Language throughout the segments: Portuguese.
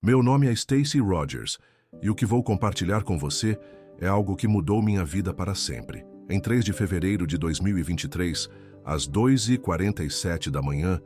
Meu nome é Stacy Rogers e o que vou compartilhar com você é algo que mudou minha vida para sempre. Em 3 de fevereiro de 2023, às 2h47 da manhã,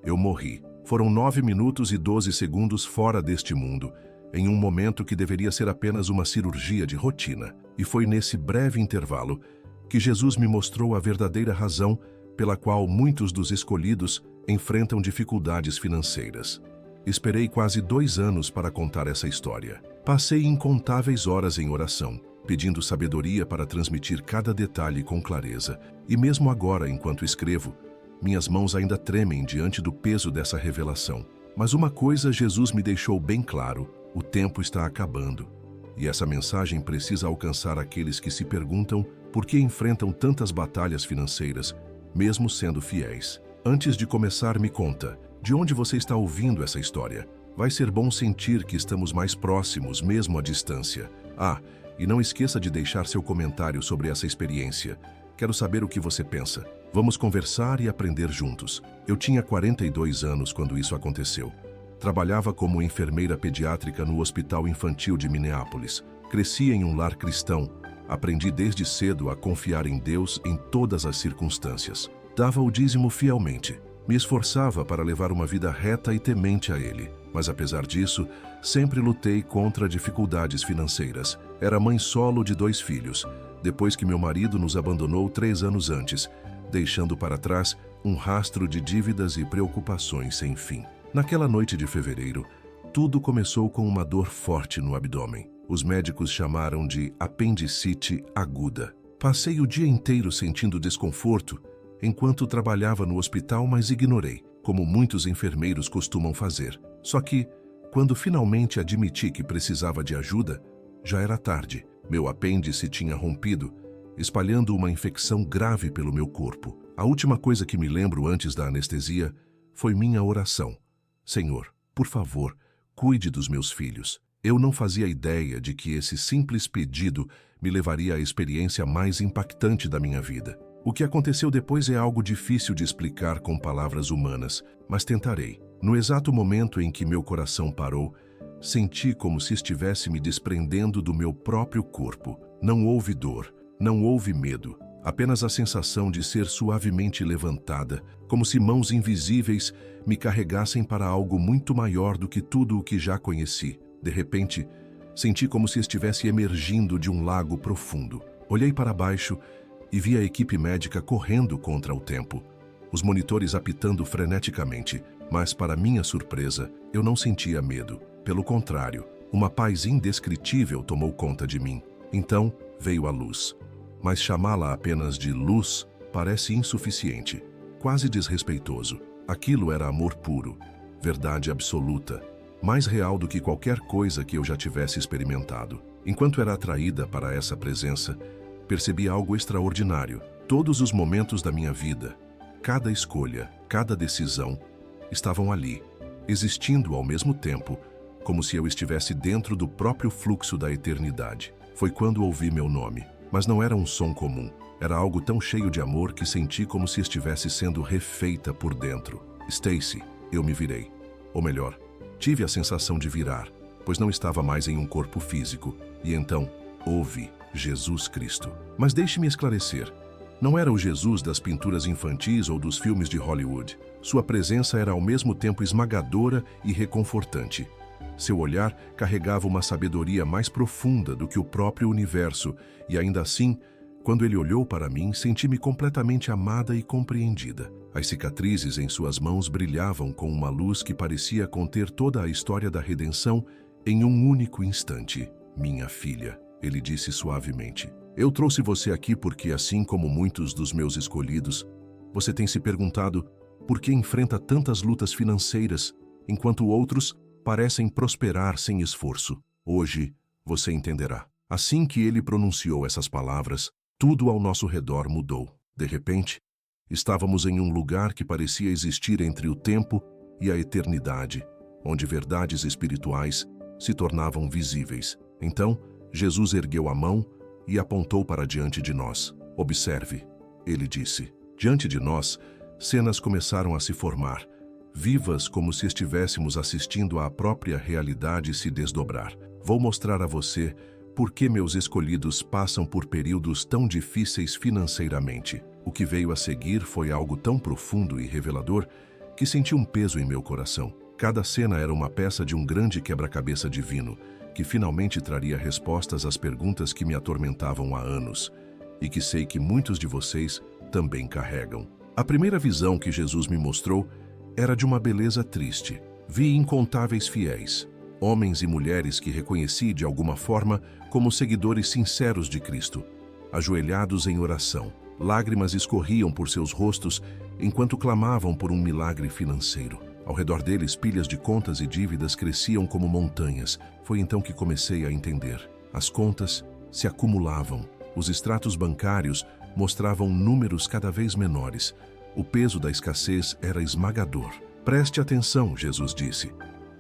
eu morri. Foram 9 minutos e 12 segundos fora deste mundo, em um momento que deveria ser apenas uma cirurgia de rotina. E foi nesse breve intervalo que Jesus me mostrou a verdadeira razão pela qual muitos dos escolhidos enfrentam dificuldades financeiras. Esperei quase 2 anos para contar essa história. Passei incontáveis horas em oração, pedindo sabedoria para transmitir cada detalhe com clareza. E mesmo agora, enquanto escrevo, minhas mãos ainda tremem diante do peso dessa revelação. Mas uma coisa Jesus me deixou bem claro: o tempo está acabando. E essa mensagem precisa alcançar aqueles que se perguntam por que enfrentam tantas batalhas financeiras, mesmo sendo fiéis. Antes de começar, me conta, de onde você está ouvindo essa história? Vai ser bom sentir que estamos mais próximos, mesmo à distância. E não esqueça de deixar seu comentário sobre essa experiência. Quero saber o que você pensa. Vamos conversar e aprender juntos. Eu tinha 42 anos quando isso aconteceu. Trabalhava como enfermeira pediátrica no Hospital Infantil de Minneapolis. Cresci em um lar cristão. Aprendi desde cedo a confiar em Deus em todas as circunstâncias. Dava o dízimo fielmente. Me esforçava para levar uma vida reta e temente a Ele. Mas apesar disso, sempre lutei contra dificuldades financeiras. Era mãe solo de 2 filhos, depois que meu marido nos abandonou 3 anos antes, deixando para trás um rastro de dívidas e preocupações sem fim. Naquela noite de fevereiro, tudo começou com uma dor forte no abdômen. Os médicos chamaram de apendicite aguda. Passei o dia inteiro sentindo desconforto enquanto trabalhava no hospital, mas ignorei, como muitos enfermeiros costumam fazer. Só que, quando finalmente admiti que precisava de ajuda, já era tarde. Meu apêndice tinha rompido, espalhando uma infecção grave pelo meu corpo. A última coisa que me lembro antes da anestesia foi minha oração. Senhor, por favor, cuide dos meus filhos. Eu não fazia ideia de que esse simples pedido me levaria à experiência mais impactante da minha vida. O que aconteceu depois é algo difícil de explicar com palavras humanas, mas tentarei. No exato momento em que meu coração parou, senti como se estivesse me desprendendo do meu próprio corpo. Não houve dor, não houve medo, apenas a sensação de ser suavemente levantada, como se mãos invisíveis me carregassem para algo muito maior do que tudo o que já conheci. De repente, senti como se estivesse emergindo de um lago profundo. Olhei para baixo e vi a equipe médica correndo contra o tempo, os monitores apitando freneticamente, mas para minha surpresa, eu não sentia medo. Pelo contrário, uma paz indescritível tomou conta de mim. Então veio a luz. Mas chamá-la apenas de luz parece insuficiente, quase desrespeitoso. Aquilo era amor puro, verdade absoluta, mais real do que qualquer coisa que eu já tivesse experimentado. Enquanto era atraída para essa presença, percebi algo extraordinário. Todos os momentos da minha vida, cada escolha, cada decisão, estavam ali, existindo ao mesmo tempo, como se eu estivesse dentro do próprio fluxo da eternidade. Foi quando ouvi meu nome, mas não era um som comum. Era algo tão cheio de amor que senti como se estivesse sendo refeita por dentro. Stacy, eu me virei. Ou melhor, tive a sensação de virar, pois não estava mais em um corpo físico. E então, ouvi Jesus Cristo. Mas deixe-me esclarecer. Não era o Jesus das pinturas infantis ou dos filmes de Hollywood. Sua presença era ao mesmo tempo esmagadora e reconfortante. Seu olhar carregava uma sabedoria mais profunda do que o próprio universo, e ainda assim, quando ele olhou para mim, senti-me completamente amada e compreendida. As cicatrizes em suas mãos brilhavam com uma luz que parecia conter toda a história da redenção em um único instante. Minha filha, ele disse suavemente, eu trouxe você aqui porque, assim como muitos dos meus escolhidos, você tem se perguntado por que enfrenta tantas lutas financeiras, enquanto outros parecem prosperar sem esforço. Hoje, você entenderá. Assim que ele pronunciou essas palavras, tudo ao nosso redor mudou. De repente, estávamos em um lugar que parecia existir entre o tempo e a eternidade, onde verdades espirituais se tornavam visíveis. Então, Jesus ergueu a mão e apontou para diante de nós. Observe, ele disse. Diante de nós, cenas começaram a se formar. vivas como se estivéssemos assistindo à própria realidade se desdobrar. Vou mostrar a você por que meus escolhidos passam por períodos tão difíceis financeiramente. O que veio a seguir foi algo tão profundo e revelador que senti um peso em meu coração. Cada cena era uma peça de um grande quebra-cabeça divino, que finalmente traria respostas às perguntas que me atormentavam há anos, e que sei que muitos de vocês também carregam. A primeira visão que Jesus me mostrou era de uma beleza triste. Vi incontáveis fiéis, homens e mulheres que reconheci de alguma forma como seguidores sinceros de Cristo, ajoelhados em oração. Lágrimas escorriam por seus rostos enquanto clamavam por um milagre financeiro. Ao redor deles, pilhas de contas e dívidas cresciam como montanhas. Foi então que comecei a entender. As contas se acumulavam. Os extratos bancários mostravam números cada vez menores. O peso da escassez era esmagador. Preste atenção, Jesus disse.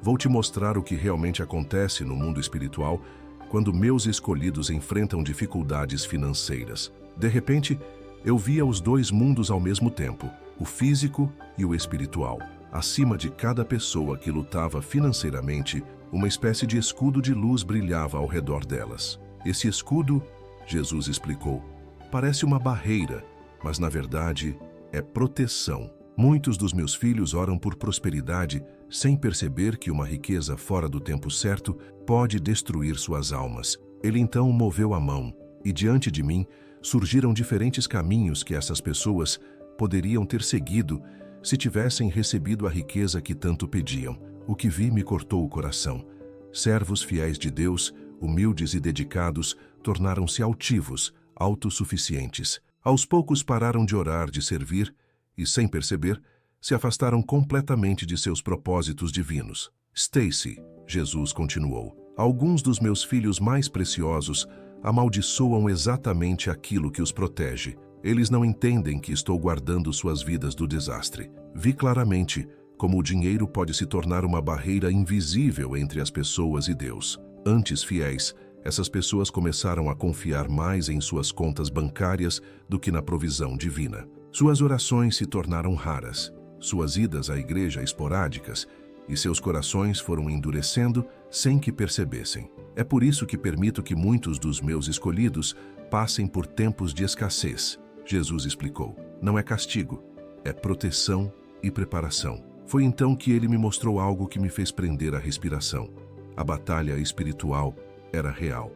Vou te mostrar o que realmente acontece no mundo espiritual quando meus escolhidos enfrentam dificuldades financeiras. De repente, eu via os dois mundos ao mesmo tempo, o físico e o espiritual. Acima de cada pessoa que lutava financeiramente, uma espécie de escudo de luz brilhava ao redor delas. Esse escudo, Jesus explicou, parece uma barreira, mas na verdade é proteção. Muitos dos meus filhos oram por prosperidade sem perceber que uma riqueza fora do tempo certo pode destruir suas almas. Ele então moveu a mão e diante de mim surgiram diferentes caminhos que essas pessoas poderiam ter seguido se tivessem recebido a riqueza que tanto pediam. O que vi me cortou o coração. Servos fiéis de Deus, humildes e dedicados, tornaram-se altivos, autossuficientes. Aos poucos pararam de orar, de servir, e, sem perceber, se afastaram completamente de seus propósitos divinos. Stacy, Jesus continuou, alguns dos meus filhos mais preciosos amaldiçoam exatamente aquilo que os protege. Eles não entendem que estou guardando suas vidas do desastre. Vi claramente como o dinheiro pode se tornar uma barreira invisível entre as pessoas e Deus. Antes fiéis, essas pessoas começaram a confiar mais em suas contas bancárias do que na provisão divina. Suas orações se tornaram raras, suas idas à igreja esporádicas, e seus corações foram endurecendo sem que percebessem. É por isso que permito que muitos dos meus escolhidos passem por tempos de escassez. Jesus explicou, não é castigo, é proteção e preparação. Foi então que ele me mostrou algo que me fez prender a respiração. A batalha espiritual era real.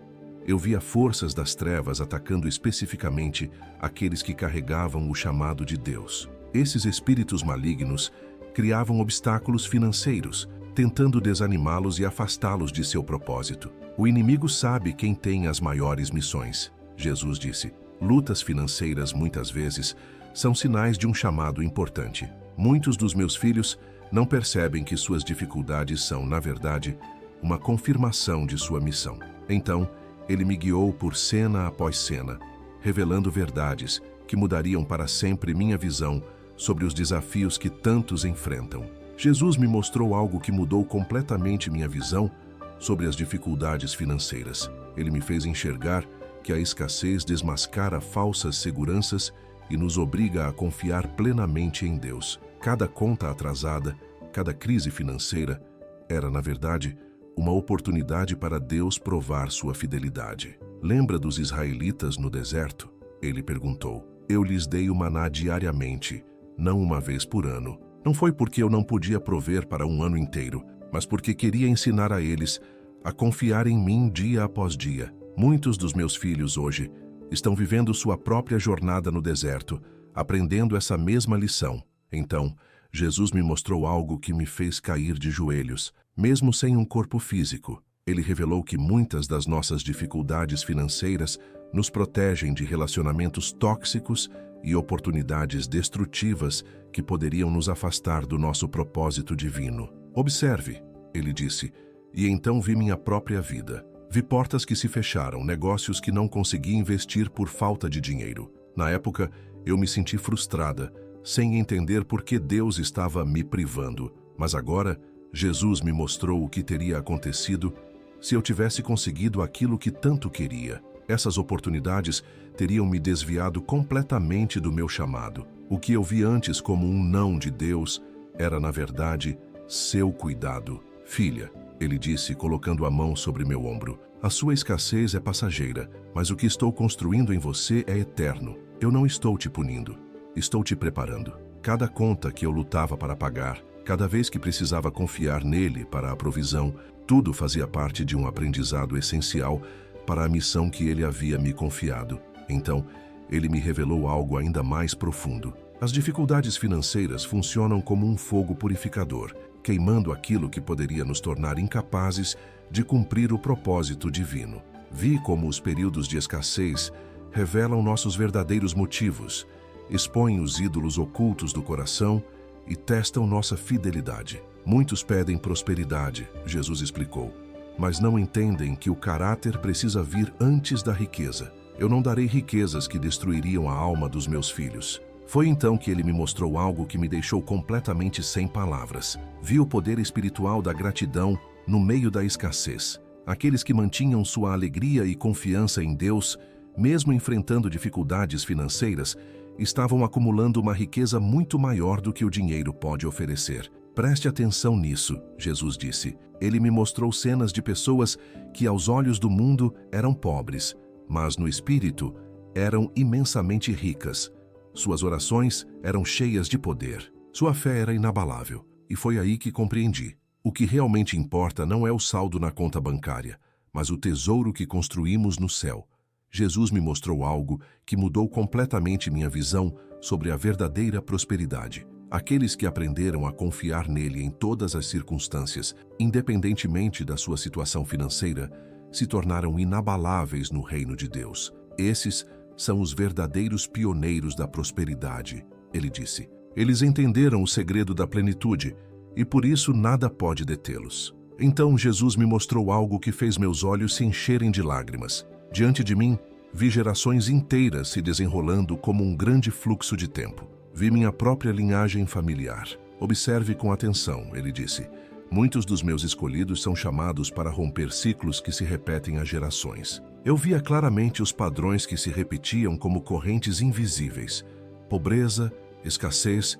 Eu via forças das trevas atacando especificamente aqueles que carregavam o chamado de Deus. Esses espíritos malignos criavam obstáculos financeiros, tentando desanimá-los e afastá-los de seu propósito. O inimigo sabe quem tem as maiores missões. Jesus disse, lutas financeiras muitas vezes são sinais de um chamado importante. Muitos dos meus filhos não percebem que suas dificuldades são, na verdade, uma confirmação de sua missão. Então, ele me guiou por cena após cena, revelando verdades que mudariam para sempre minha visão sobre os desafios que tantos enfrentam. Jesus me mostrou algo que mudou completamente minha visão sobre as dificuldades financeiras. Ele me fez enxergar que a escassez desmascara falsas seguranças e nos obriga a confiar plenamente em Deus. Cada conta atrasada, cada crise financeira, era, na verdade, uma oportunidade para Deus provar sua fidelidade. Lembra dos israelitas no deserto? Ele perguntou. Eu lhes dei o maná diariamente, não uma vez por ano. Não foi porque eu não podia prover para um ano inteiro, mas porque queria ensinar a eles a confiar em mim dia após dia. Muitos dos meus filhos hoje estão vivendo sua própria jornada no deserto, aprendendo essa mesma lição. Então, Jesus me mostrou algo que me fez cair de joelhos. Mesmo sem um corpo físico, ele revelou que muitas das nossas dificuldades financeiras nos protegem de relacionamentos tóxicos e oportunidades destrutivas que poderiam nos afastar do nosso propósito divino. Observe, ele disse, e então vi minha própria vida. Vi portas que se fecharam, negócios que não consegui investir por falta de dinheiro. Na época, eu me senti frustrada, sem entender por que Deus estava me privando. Mas agora, Jesus me mostrou o que teria acontecido se eu tivesse conseguido aquilo que tanto queria. Essas oportunidades teriam me desviado completamente do meu chamado. O que eu vi antes como um não de Deus era, na verdade, seu cuidado. Filha, ele disse, colocando a mão sobre meu ombro, a sua escassez é passageira, mas o que estou construindo em você é eterno. Eu não estou te punindo, estou te preparando. Cada conta que eu lutava para pagar, cada vez que precisava confiar nele para a provisão, tudo fazia parte de um aprendizado essencial para a missão que ele havia me confiado. Então, ele me revelou algo ainda mais profundo. As dificuldades financeiras funcionam como um fogo purificador, queimando aquilo que poderia nos tornar incapazes de cumprir o propósito divino. Vi como os períodos de escassez revelam nossos verdadeiros motivos, expõem os ídolos ocultos do coração e testam nossa fidelidade. Muitos pedem prosperidade, Jesus explicou, mas não entendem que o caráter precisa vir antes da riqueza. Eu não darei riquezas que destruiriam a alma dos meus filhos. Foi então que ele me mostrou algo que me deixou completamente sem palavras. Vi o poder espiritual da gratidão no meio da escassez. Aqueles que mantinham sua alegria e confiança em Deus, mesmo enfrentando dificuldades financeiras, estavam acumulando uma riqueza muito maior do que o dinheiro pode oferecer. Preste atenção nisso, Jesus disse. Ele me mostrou cenas de pessoas que aos olhos do mundo eram pobres, mas no espírito eram imensamente ricas. Suas orações eram cheias de poder. Sua fé era inabalável. E foi aí que compreendi. O que realmente importa não é o saldo na conta bancária, mas o tesouro que construímos no céu. Jesus me mostrou algo que mudou completamente minha visão sobre a verdadeira prosperidade. Aqueles que aprenderam a confiar nele em todas as circunstâncias, independentemente da sua situação financeira, se tornaram inabaláveis no reino de Deus. Esses são os verdadeiros pioneiros da prosperidade, ele disse. Eles entenderam o segredo da plenitude e por isso nada pode detê-los. Então Jesus me mostrou algo que fez meus olhos se encherem de lágrimas. Diante de mim, vi gerações inteiras se desenrolando como um grande fluxo de tempo. Vi minha própria linhagem familiar. Observe com atenção, ele disse. Muitos dos meus escolhidos são chamados para romper ciclos que se repetem há gerações. Eu via claramente os padrões que se repetiam como correntes invisíveis. Pobreza, escassez,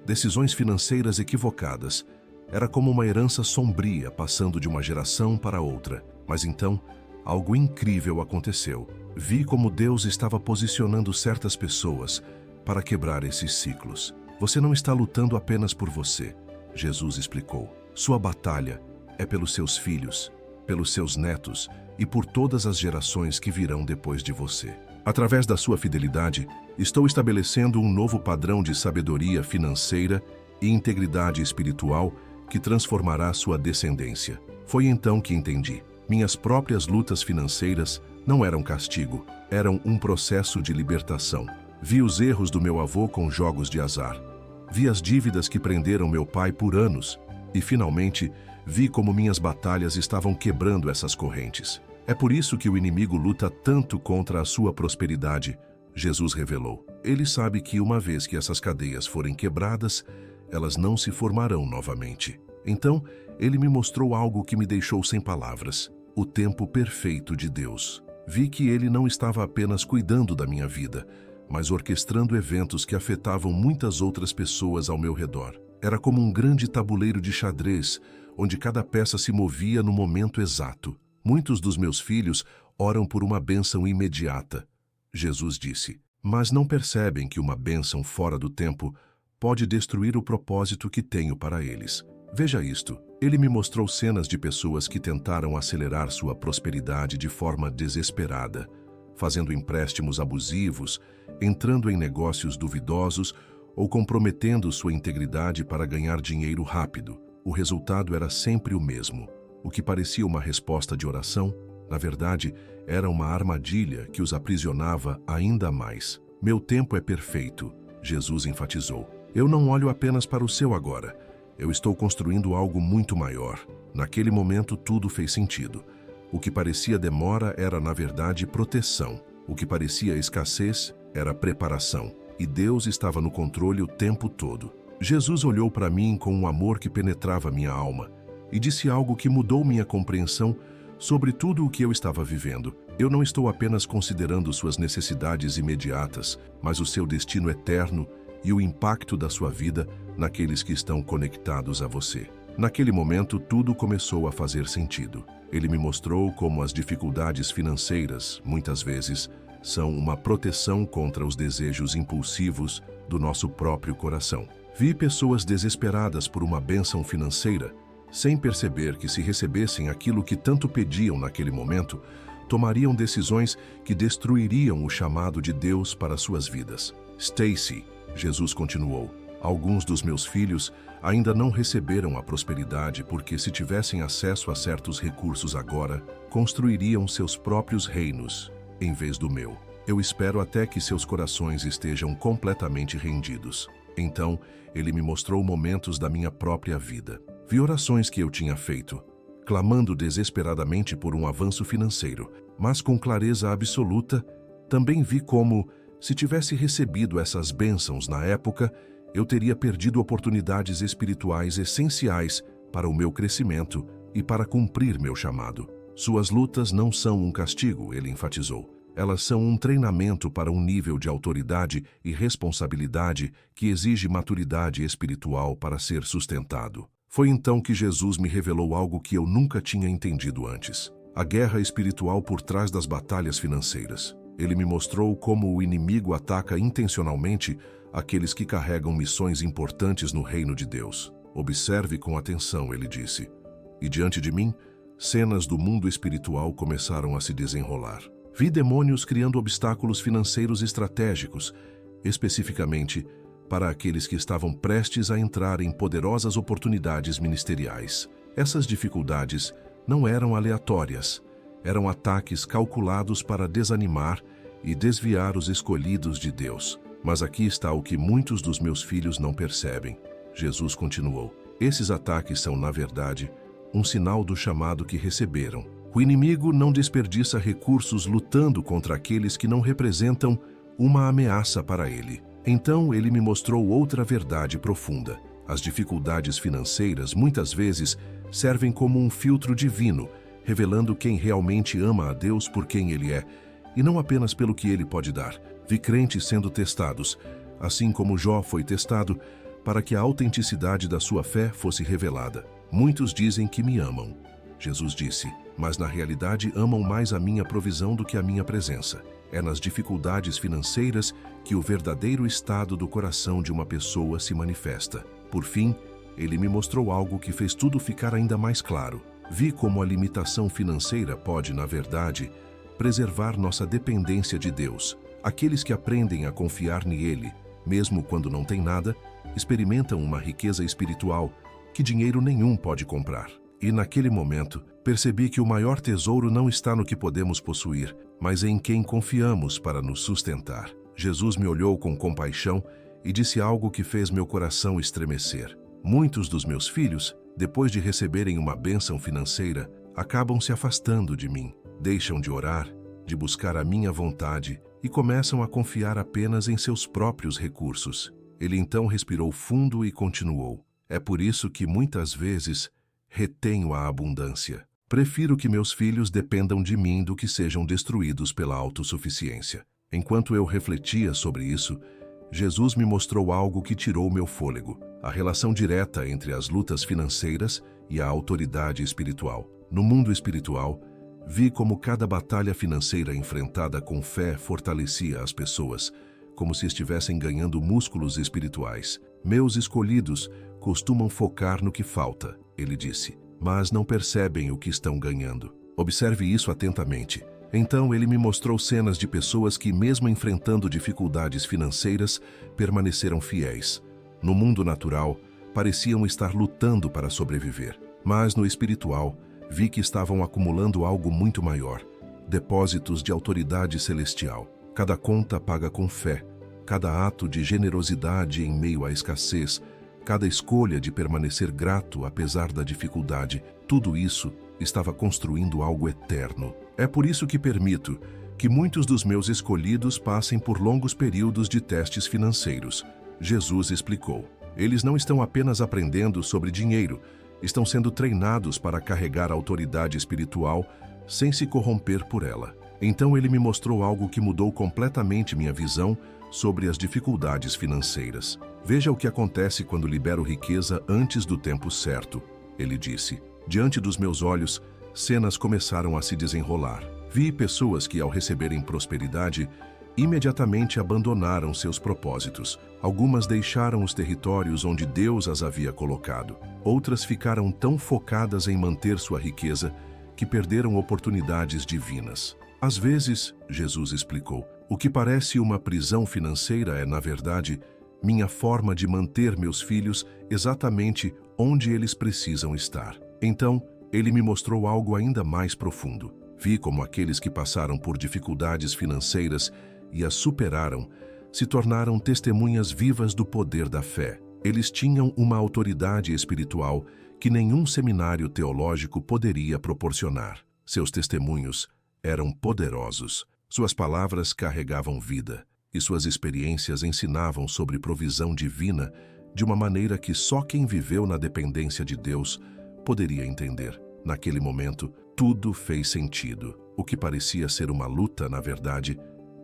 decisões financeiras equivocadas. Era como uma herança sombria passando de uma geração para outra. Mas então, algo incrível aconteceu. Vi como Deus estava posicionando certas pessoas para quebrar esses ciclos. Você não está lutando apenas por você, Jesus explicou. Sua batalha é pelos seus filhos, pelos seus netos e por todas as gerações que virão depois de você. Através da sua fidelidade, estou estabelecendo um novo padrão de sabedoria financeira e integridade espiritual que transformará sua descendência. Foi então que entendi. Minhas próprias lutas financeiras não eram castigo, eram um processo de libertação. Vi os erros do meu avô com jogos de azar. Vi as dívidas que prenderam meu pai por anos. E, finalmente, vi como minhas batalhas estavam quebrando essas correntes. É por isso que o inimigo luta tanto contra a sua prosperidade, Jesus revelou. Ele sabe que uma vez que essas cadeias forem quebradas, elas não se formarão novamente. Então, ele me mostrou algo que me deixou sem palavras. O tempo perfeito de Deus. Vi que ele não estava apenas cuidando da minha vida, mas orquestrando eventos que afetavam muitas outras pessoas ao meu redor. Era como um grande tabuleiro de xadrez, onde cada peça se movia no momento exato. Muitos dos meus filhos oram por uma bênção imediata. Jesus disse, mas não percebem que uma bênção fora do tempo pode destruir o propósito que tenho para eles. Veja isto. Ele me mostrou cenas de pessoas que tentaram acelerar sua prosperidade de forma desesperada, fazendo empréstimos abusivos, entrando em negócios duvidosos ou comprometendo sua integridade para ganhar dinheiro rápido. O resultado era sempre o mesmo. O que parecia uma resposta de oração, na verdade, era uma armadilha que os aprisionava ainda mais. Meu tempo é perfeito, Jesus enfatizou. Eu não olho apenas para o seu agora. Eu estou construindo algo muito maior. Naquele momento, tudo fez sentido. O que parecia demora era, na verdade, proteção. O que parecia escassez era preparação. E Deus estava no controle o tempo todo. Jesus olhou para mim com um amor que penetrava minha alma e disse algo que mudou minha compreensão sobre tudo o que eu estava vivendo. Eu não estou apenas considerando suas necessidades imediatas, mas o seu destino eterno e o impacto da sua vida naqueles que estão conectados a você. Naquele momento, tudo começou a fazer sentido. Ele me mostrou como as dificuldades financeiras, muitas vezes, são uma proteção contra os desejos impulsivos do nosso próprio coração. Vi pessoas desesperadas por uma bênção financeira, sem perceber que se recebessem aquilo que tanto pediam naquele momento, tomariam decisões que destruiriam o chamado de Deus para suas vidas. Stacy, Jesus continuou, alguns dos meus filhos ainda não receberam a prosperidade porque, se tivessem acesso a certos recursos agora, construiriam seus próprios reinos em vez do meu. Eu espero até que seus corações estejam completamente rendidos. Então, ele me mostrou momentos da minha própria vida. Vi orações que eu tinha feito, clamando desesperadamente por um avanço financeiro, mas com clareza absoluta, também vi como, se tivesse recebido essas bênçãos na época, eu teria perdido oportunidades espirituais essenciais para o meu crescimento e para cumprir meu chamado. Suas lutas não são um castigo, ele enfatizou. Elas são um treinamento para um nível de autoridade e responsabilidade que exige maturidade espiritual para ser sustentado. Foi então que Jesus me revelou algo que eu nunca tinha entendido antes: a guerra espiritual por trás das batalhas financeiras. Ele me mostrou como o inimigo ataca intencionalmente aqueles que carregam missões importantes no reino de Deus. Observe com atenção, ele disse. E diante de mim, cenas do mundo espiritual começaram a se desenrolar. Vi demônios criando obstáculos financeiros estratégicos, especificamente para aqueles que estavam prestes a entrar em poderosas oportunidades ministeriais. Essas dificuldades não eram aleatórias, eram ataques calculados para desanimar e desviar os escolhidos de Deus. Mas aqui está o que muitos dos meus filhos não percebem. Jesus continuou. Esses ataques são, na verdade, um sinal do chamado que receberam. O inimigo não desperdiça recursos lutando contra aqueles que não representam uma ameaça para ele. Então ele me mostrou outra verdade profunda. As dificuldades financeiras muitas vezes servem como um filtro divino, revelando quem realmente ama a Deus por quem ele é, e não apenas pelo que ele pode dar. Vi crentes sendo testados, assim como Jó foi testado, para que a autenticidade da sua fé fosse revelada. Muitos dizem que me amam, Jesus disse, mas na realidade amam mais a minha provisão do que a minha presença. É nas dificuldades financeiras que o verdadeiro estado do coração de uma pessoa se manifesta. Por fim, ele me mostrou algo que fez tudo ficar ainda mais claro. Vi como a limitação financeira pode, na verdade, preservar nossa dependência de Deus. Aqueles que aprendem a confiar nele, mesmo quando não têm nada, experimentam uma riqueza espiritual que dinheiro nenhum pode comprar. E naquele momento, percebi que o maior tesouro não está no que podemos possuir, mas em quem confiamos para nos sustentar. Jesus me olhou com compaixão e disse algo que fez meu coração estremecer. Muitos dos meus filhos, depois de receberem uma bênção financeira, acabam se afastando de mim, deixam de orar, de buscar a minha vontade e começam a confiar apenas em seus próprios recursos. Ele então respirou fundo e continuou. É por isso que muitas vezes retenho a abundância. Prefiro que meus filhos dependam de mim do que sejam destruídos pela autossuficiência. Enquanto eu refletia sobre isso, Jesus me mostrou algo que tirou meu fôlego: a relação direta entre as lutas financeiras e a autoridade espiritual. No mundo espiritual, vi como cada batalha financeira enfrentada com fé fortalecia as pessoas, como se estivessem ganhando músculos espirituais. Meus escolhidos costumam focar no que falta, ele disse, mas não percebem o que estão ganhando. Observe isso atentamente. Então ele me mostrou cenas de pessoas que, mesmo enfrentando dificuldades financeiras, permaneceram fiéis. No mundo natural, pareciam estar lutando para sobreviver, mas no espiritual, vi que estavam acumulando algo muito maior: depósitos de autoridade celestial. Cada conta paga com fé, cada ato de generosidade em meio à escassez, cada escolha de permanecer grato apesar da dificuldade, tudo isso estava construindo algo eterno. É por isso que permito que muitos dos meus escolhidos passem por longos períodos de testes financeiros. Jesus explicou. Eles não estão apenas aprendendo sobre dinheiro, estão sendo treinados para carregar a autoridade espiritual sem se corromper por ela. Então ele me mostrou algo que mudou completamente minha visão sobre as dificuldades financeiras. Veja o que acontece quando libero riqueza antes do tempo certo, ele disse. Diante dos meus olhos, cenas começaram a se desenrolar. Vi pessoas que, ao receberem prosperidade, imediatamente abandonaram seus propósitos. Algumas deixaram os territórios onde Deus as havia colocado. Outras ficaram tão focadas em manter sua riqueza que perderam oportunidades divinas. Às vezes, Jesus explicou, o que parece uma prisão financeira é, na verdade, minha forma de manter meus filhos exatamente onde eles precisam estar. Então, ele me mostrou algo ainda mais profundo. Vi como aqueles que passaram por dificuldades financeiras e as superaram, se tornaram testemunhas vivas do poder da fé. Eles tinham uma autoridade espiritual que nenhum seminário teológico poderia proporcionar. Seus testemunhos eram poderosos. Suas palavras carregavam vida, e suas experiências ensinavam sobre provisão divina de uma maneira que só quem viveu na dependência de Deus poderia entender. Naquele momento, tudo fez sentido. O que parecia ser uma luta, na verdade,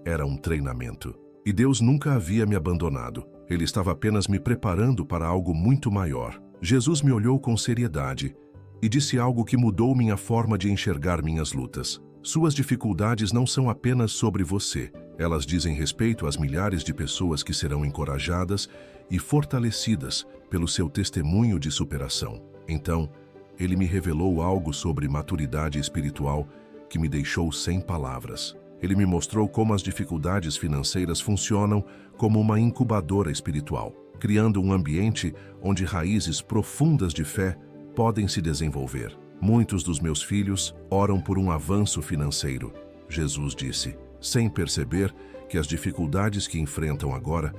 era um treinamento. E Deus nunca havia me abandonado. Ele estava apenas me preparando para algo muito maior. Jesus me olhou com seriedade e disse algo que mudou minha forma de enxergar minhas lutas. Suas dificuldades não são apenas sobre você. Elas dizem respeito às milhares de pessoas que serão encorajadas e fortalecidas pelo seu testemunho de superação. Então, ele me revelou algo sobre maturidade espiritual que me deixou sem palavras. Ele me mostrou como as dificuldades financeiras funcionam como uma incubadora espiritual, criando um ambiente onde raízes profundas de fé podem se desenvolver. Muitos dos meus filhos oram por um avanço financeiro, Jesus disse, sem perceber que as dificuldades que enfrentam agora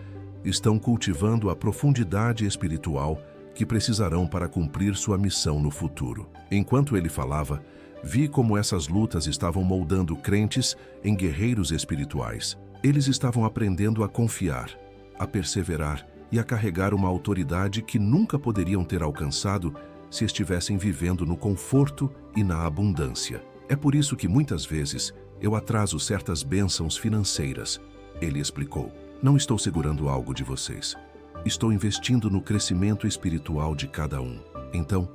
estão cultivando a profundidade espiritual que precisarão para cumprir sua missão no futuro. Enquanto ele falava, vi como essas lutas estavam moldando crentes em guerreiros espirituais. Eles estavam aprendendo a confiar, a perseverar e a carregar uma autoridade que nunca poderiam ter alcançado se estivessem vivendo no conforto e na abundância. É por isso que muitas vezes eu atraso certas bênçãos financeiras, ele explicou. Não estou segurando algo de vocês. Estou investindo no crescimento espiritual de cada um. Então,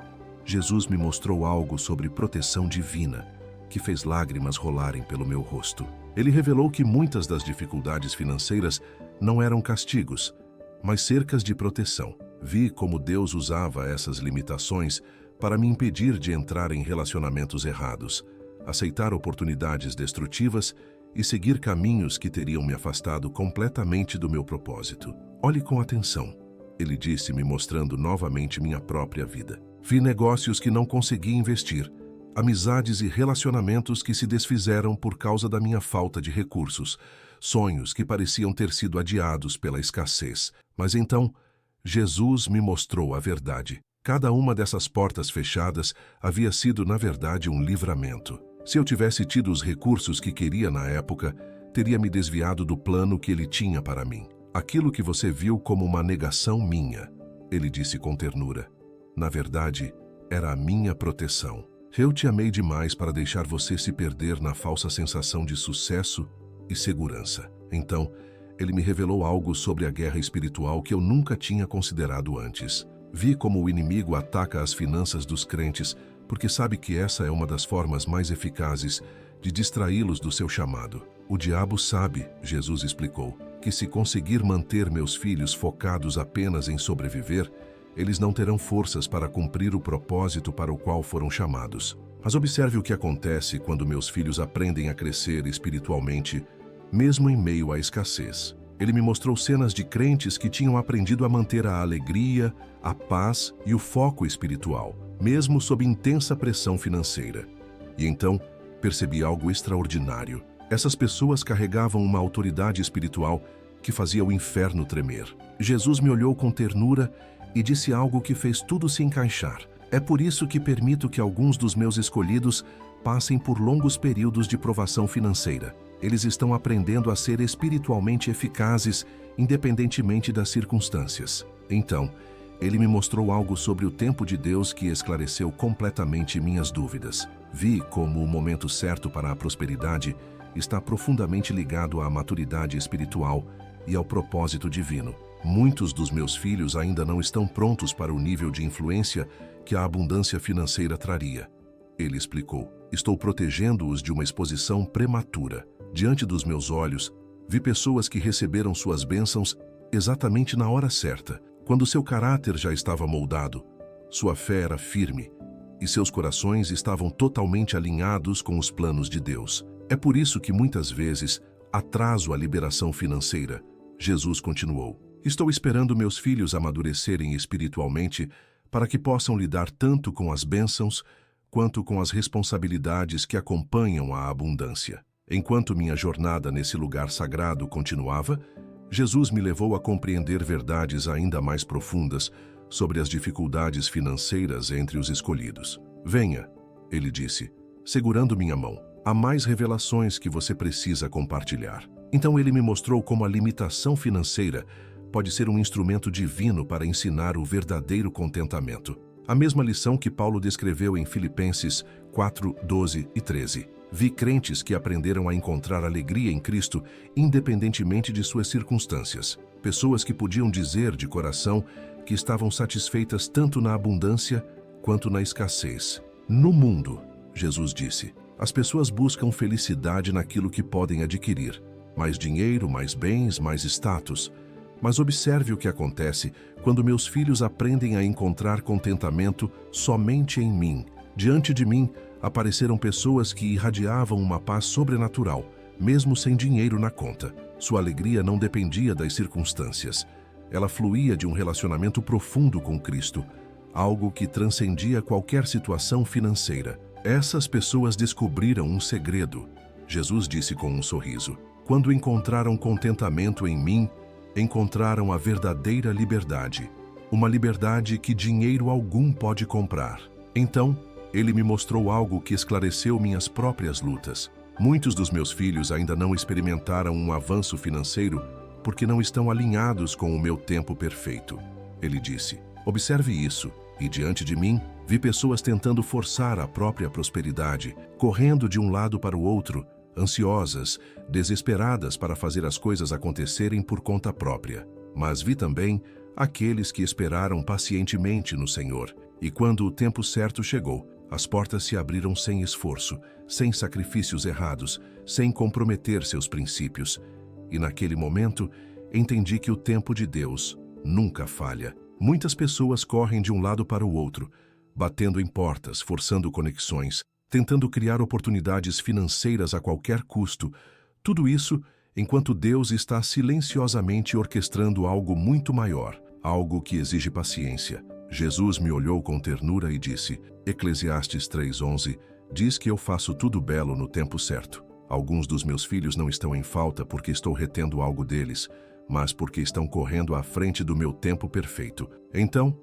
Jesus me mostrou algo sobre proteção divina, que fez lágrimas rolarem pelo meu rosto. Ele revelou que muitas das dificuldades financeiras não eram castigos, mas cercas de proteção. Vi como Deus usava essas limitações para me impedir de entrar em relacionamentos errados, aceitar oportunidades destrutivas e seguir caminhos que teriam me afastado completamente do meu propósito. Olhe com atenção, ele disse, me mostrando novamente minha própria vida. Vi negócios que não consegui investir, amizades e relacionamentos que se desfizeram por causa da minha falta de recursos, sonhos que pareciam ter sido adiados pela escassez. Mas então, Jesus me mostrou a verdade. Cada uma dessas portas fechadas havia sido, na verdade, um livramento. Se eu tivesse tido os recursos que queria na época, teria me desviado do plano que ele tinha para mim. Aquilo que você viu como uma negação minha, ele disse com ternura, na verdade, era a minha proteção. Eu te amei demais para deixar você se perder na falsa sensação de sucesso e segurança. Então, ele me revelou algo sobre a guerra espiritual que eu nunca tinha considerado antes. Vi como o inimigo ataca as finanças dos crentes, porque sabe que essa é uma das formas mais eficazes de distraí-los do seu chamado. O diabo sabe, Jesus explicou, que se conseguir manter meus filhos focados apenas em sobreviver, eles não terão forças para cumprir o propósito para o qual foram chamados. Mas observe o que acontece quando meus filhos aprendem a crescer espiritualmente, mesmo em meio à escassez. Ele me mostrou cenas de crentes que tinham aprendido a manter a alegria, a paz e o foco espiritual, mesmo sob intensa pressão financeira. E então, percebi algo extraordinário. Essas pessoas carregavam uma autoridade espiritual que fazia o inferno tremer. Jesus me olhou com ternura e disse algo que fez tudo se encaixar. É por isso que permito que alguns dos meus escolhidos passem por longos períodos de provação financeira. Eles estão aprendendo a ser espiritualmente eficazes, independentemente das circunstâncias. Então, ele me mostrou algo sobre o tempo de Deus que esclareceu completamente minhas dúvidas. Vi como o momento certo para a prosperidade está profundamente ligado à maturidade espiritual e ao propósito divino. Muitos dos meus filhos ainda não estão prontos para o nível de influência que a abundância financeira traria. Ele explicou: estou protegendo-os de uma exposição prematura. Diante dos meus olhos, vi pessoas que receberam suas bênçãos exatamente na hora certa, quando seu caráter já estava moldado, sua fé era firme e seus corações estavam totalmente alinhados com os planos de Deus. É por isso que muitas vezes atraso a liberação financeira. Jesus continuou: estou esperando meus filhos amadurecerem espiritualmente para que possam lidar tanto com as bênçãos quanto com as responsabilidades que acompanham a abundância. Enquanto minha jornada nesse lugar sagrado continuava, Jesus me levou a compreender verdades ainda mais profundas sobre as dificuldades financeiras entre os escolhidos. Venha, ele disse, segurando minha mão. Há mais revelações que você precisa compartilhar. Então ele me mostrou como a limitação financeira pode ser um instrumento divino para ensinar o verdadeiro contentamento. A mesma lição que Paulo descreveu em Filipenses 4, 12 e 13. Vi crentes que aprenderam a encontrar alegria em Cristo independentemente de suas circunstâncias. Pessoas que podiam dizer de coração que estavam satisfeitas tanto na abundância quanto na escassez. No mundo, Jesus disse, as pessoas buscam felicidade naquilo que podem adquirir. Mais dinheiro, mais bens, mais status. Mas observe o que acontece quando meus filhos aprendem a encontrar contentamento somente em mim. Diante de mim, apareceram pessoas que irradiavam uma paz sobrenatural, mesmo sem dinheiro na conta. Sua alegria não dependia das circunstâncias. Ela fluía de um relacionamento profundo com Cristo, algo que transcendia qualquer situação financeira. Essas pessoas descobriram um segredo. Jesus disse com um sorriso: quando encontraram contentamento em mim, encontraram a verdadeira liberdade. Uma liberdade que dinheiro algum pode comprar. Então, ele me mostrou algo que esclareceu minhas próprias lutas. Muitos dos meus filhos ainda não experimentaram um avanço financeiro porque não estão alinhados com o meu tempo perfeito. Ele disse: observe isso. E diante de mim, vi pessoas tentando forçar a própria prosperidade, correndo de um lado para o outro, ansiosas, desesperadas para fazer as coisas acontecerem por conta própria. Mas vi também aqueles que esperaram pacientemente no Senhor. E quando o tempo certo chegou, as portas se abriram sem esforço, sem sacrifícios errados, sem comprometer seus princípios. E naquele momento, entendi que o tempo de Deus nunca falha. Muitas pessoas correm de um lado para o outro, batendo em portas, forçando conexões, tentando criar oportunidades financeiras a qualquer custo. Tudo isso enquanto Deus está silenciosamente orquestrando algo muito maior, algo que exige paciência. Jesus me olhou com ternura e disse: Eclesiastes 3:11 diz que eu faço tudo belo no tempo certo. Alguns dos meus filhos não estão em falta porque estou retendo algo deles, mas porque estão correndo à frente do meu tempo perfeito. Então,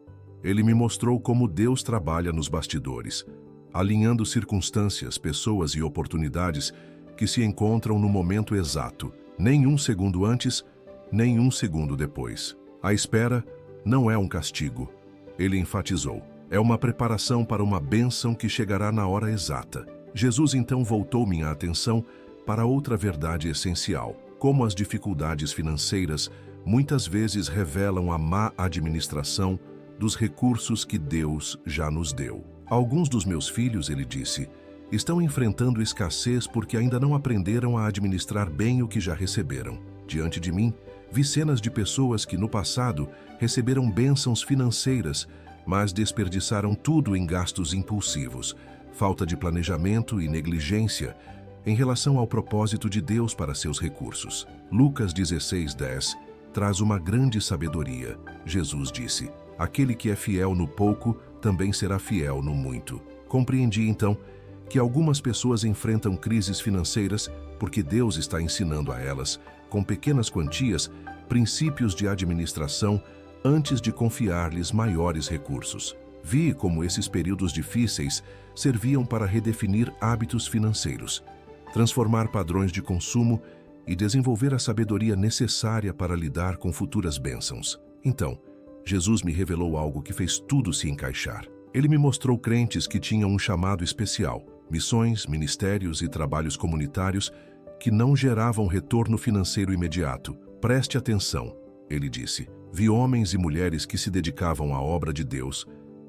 ele me mostrou como Deus trabalha nos bastidores, alinhando circunstâncias, pessoas e oportunidades que se encontram no momento exato, nem um segundo antes, nem um segundo depois. A espera não é um castigo, ele enfatizou. É uma preparação para uma bênção que chegará na hora exata. Jesus então voltou minha atenção para outra verdade essencial: como as dificuldades financeiras muitas vezes revelam a má administração dos recursos que Deus já nos deu. Alguns dos meus filhos, ele disse, estão enfrentando escassez porque ainda não aprenderam a administrar bem o que já receberam. Diante de mim, vi cenas de pessoas que no passado receberam bênçãos financeiras, mas desperdiçaram tudo em gastos impulsivos, falta de planejamento e negligência em relação ao propósito de Deus para seus recursos. Lucas 16:10 traz uma grande sabedoria. Jesus disse: aquele que é fiel no pouco também será fiel no muito. Compreendi então que algumas pessoas enfrentam crises financeiras porque Deus está ensinando a elas, com pequenas quantias, princípios de administração antes de confiar-lhes maiores recursos. Vi como esses períodos difíceis serviam para redefinir hábitos financeiros, transformar padrões de consumo e desenvolver a sabedoria necessária para lidar com futuras bênçãos. Então, Jesus me revelou algo que fez tudo se encaixar. Ele me mostrou crentes que tinham um chamado especial, missões, ministérios e trabalhos comunitários que não geravam retorno financeiro imediato, Preste atenção, ele disse. Vi homens e mulheres que se dedicavam à obra de Deus,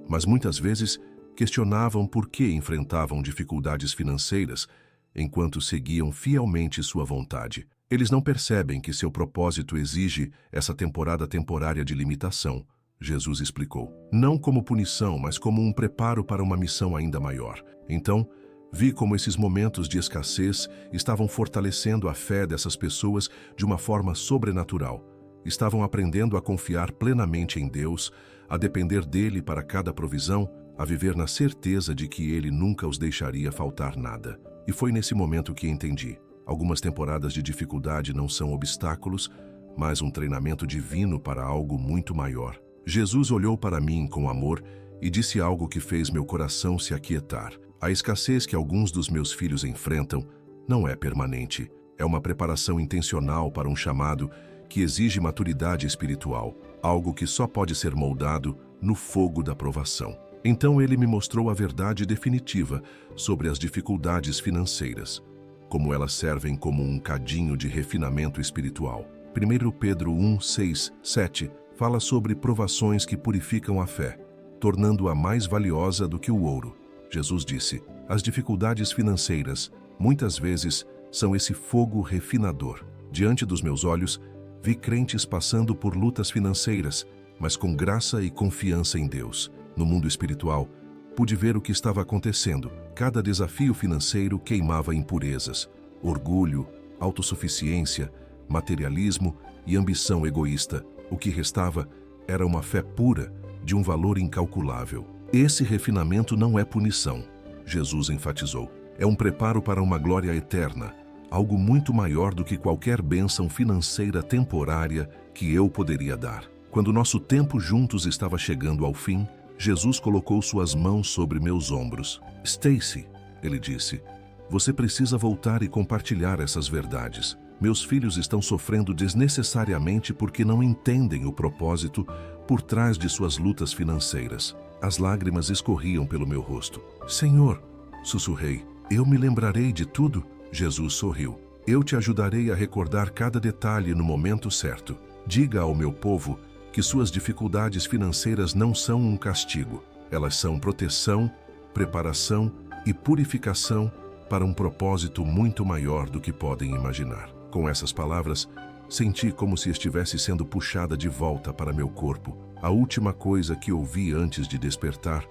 mas muitas vezes questionavam por que enfrentavam dificuldades financeiras enquanto seguiam fielmente sua vontade. Eles não percebem que seu propósito exige essa temporada temporária de limitação, Jesus explicou. Não como punição, mas como um preparo para uma missão ainda maior. Então, vi como esses momentos de escassez estavam fortalecendo a fé dessas pessoas de uma forma sobrenatural. Estavam aprendendo a confiar plenamente em Deus, a depender dele para cada provisão, a viver na certeza de que ele nunca os deixaria faltar nada. E foi nesse momento que entendi. Algumas temporadas de dificuldade não são obstáculos, mas um treinamento divino para algo muito maior. Jesus olhou para mim com amor e disse algo que fez meu coração se aquietar. A escassez que alguns dos meus filhos enfrentam não é permanente. É uma preparação intencional para um chamado que exige maturidade espiritual, algo que só pode ser moldado no fogo da provação. Então ele me mostrou a verdade definitiva sobre as dificuldades financeiras, como elas servem como um cadinho de refinamento espiritual. 1 Pedro 1, 6, 7 fala sobre provações que purificam a fé, tornando-a mais valiosa do que o ouro. Jesus disse, as dificuldades financeiras, muitas vezes, são esse fogo refinador. Diante dos meus olhos, vi crentes passando por lutas financeiras, mas com graça e confiança em Deus. No mundo espiritual, pude ver o que estava acontecendo. Cada desafio financeiro queimava impurezas, orgulho, autossuficiência, materialismo e ambição egoísta. O que restava era uma fé pura, de um valor incalculável. Esse refinamento não é punição, Jesus enfatizou. É um preparo para uma glória eterna, algo muito maior do que qualquer bênção financeira temporária que eu poderia dar. Quando nosso tempo juntos estava chegando ao fim, Jesus colocou suas mãos sobre meus ombros. Stacy, ele disse, você precisa voltar e compartilhar essas verdades. Meus filhos estão sofrendo desnecessariamente porque não entendem o propósito por trás de suas lutas financeiras. As lágrimas escorriam pelo meu rosto. Senhor, sussurrei, eu me lembrarei de tudo? Jesus sorriu. Eu te ajudarei a recordar cada detalhe no momento certo. Diga ao meu povo que suas dificuldades financeiras não são um castigo. Elas são proteção, preparação e purificação para um propósito muito maior do que podem imaginar. Com essas palavras, senti como se estivesse sendo puxada de volta para meu corpo. A última coisa que ouvi antes de despertar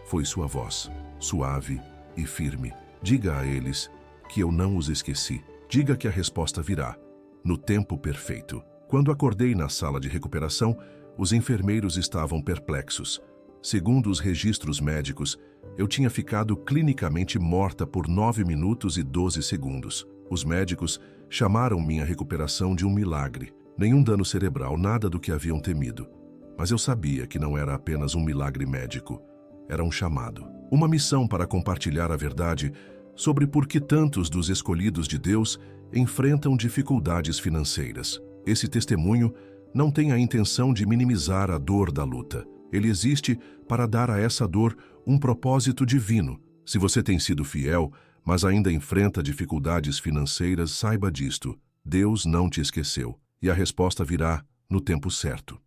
foi sua voz, suave e firme. Diga a eles que eu não os esqueci. Diga que a resposta virá, no tempo perfeito. Quando acordei na sala de recuperação, os enfermeiros estavam perplexos. Segundo os registros médicos, eu tinha ficado clinicamente morta por 9 minutos e 12 segundos. Os médicos chamaram minha recuperação de um milagre. Nenhum dano cerebral, nada do que haviam temido. Mas eu sabia que não era apenas um milagre médico. Era um chamado. Uma missão para compartilhar a verdade sobre por que tantos dos escolhidos de Deus enfrentam dificuldades financeiras. Esse testemunho não tem a intenção de minimizar a dor da luta. Ele existe para dar a essa dor um propósito divino. Se você tem sido fiel, mas ainda enfrenta dificuldades financeiras, saiba disto. Deus não te esqueceu, e a resposta virá no tempo certo.